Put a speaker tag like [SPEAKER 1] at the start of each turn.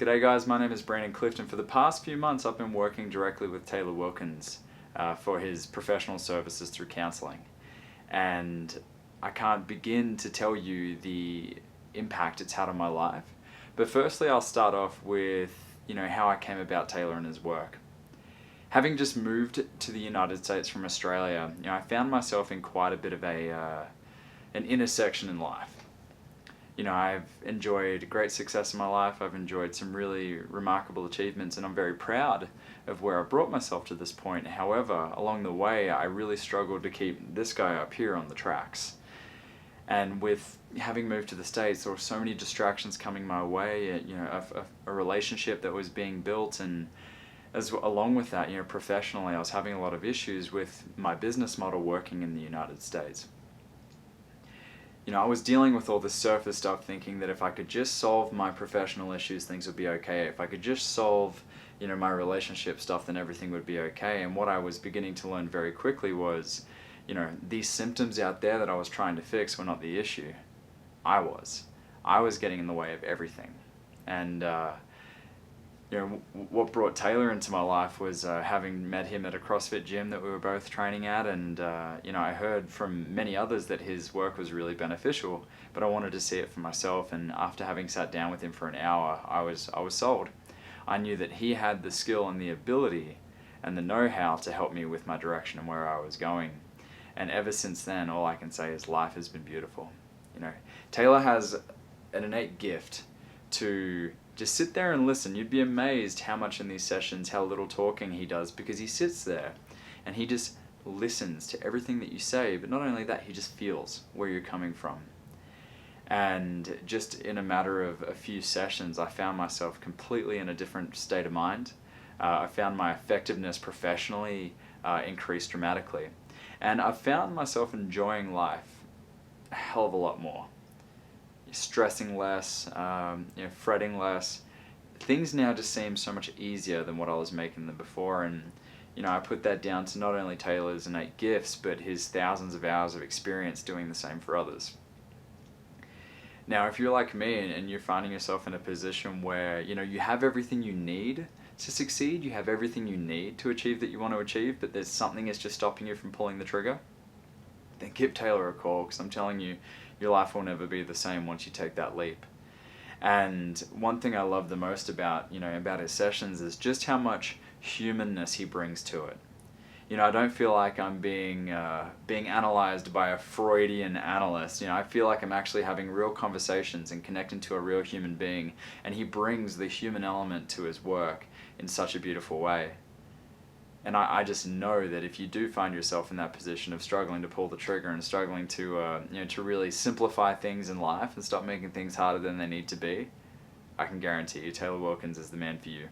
[SPEAKER 1] G'day guys, my name is Brandon Clifton. For the past few months I've been working directly with Taylor Wilkins for his professional services through counselling. And I can't begin to tell you the impact it's had on my life. But firstly I'll start off with how I came about Taylor and his work. Having just moved to the United States from Australia, I found myself in quite a bit of an intersection in life. I've enjoyed great success in my life, I've enjoyed some really remarkable achievements, and I'm very proud of where I brought myself to this point. However, along the way, I really struggled to keep this guy up here on the tracks. And with having moved to the States, there were so many distractions coming my way, a relationship that was being built, and along with that, professionally, I was having a lot of issues with my business model working in the United States. I was dealing with all this surface stuff, thinking that if I could just solve my professional issues, things would be okay. If I could just solve, my relationship stuff, then everything would be okay. And what I was beginning to learn very quickly was, these symptoms out there that I was trying to fix were not the issue. I was getting in the way of everything. And, what brought Taylor into my life was having met him at a CrossFit gym that we were both training at, and I heard from many others that his work was really beneficial, but I wanted to see it for myself. And after having sat down with him for an hour, I was sold. I knew that he had the skill and the ability and the know-how to help me with my direction and where I was going. And ever since then, all I can say is life has been beautiful. Taylor has an innate gift to just sit there and listen. You'd be amazed how much in these sessions, how little talking he does, because he sits there and he just listens to everything that you say. But not only that, he just feels where you're coming from. And just in a matter of a few sessions, I found myself completely in a different state of mind. I found my effectiveness professionally increased dramatically. And I found myself enjoying life a hell of a lot more. Stressing less, fretting less. Things now just seem so much easier than what I was making them before. And I put that down to not only Taylor's innate gifts, but his thousands of hours of experience doing the same for others. Now, if you're like me and you're finding yourself in a position where you have everything you need to succeed, you have everything you need to achieve that you want to achieve, but there's something that's just stopping you from pulling the trigger, then give Taylor a call, because I'm telling you, your life will never be the same once you take that leap. And one thing I love the most about his sessions is just how much humanness he brings to it. I don't feel like I'm being analyzed by a Freudian analyst. I feel like I'm actually having real conversations and connecting to a real human being, and he brings the human element to his work in such a beautiful way. And I just know that if you do find yourself in that position of struggling to pull the trigger and struggling to to really simplify things in life and stop making things harder than they need to be, I can guarantee you Taylor Wilkins is the man for you.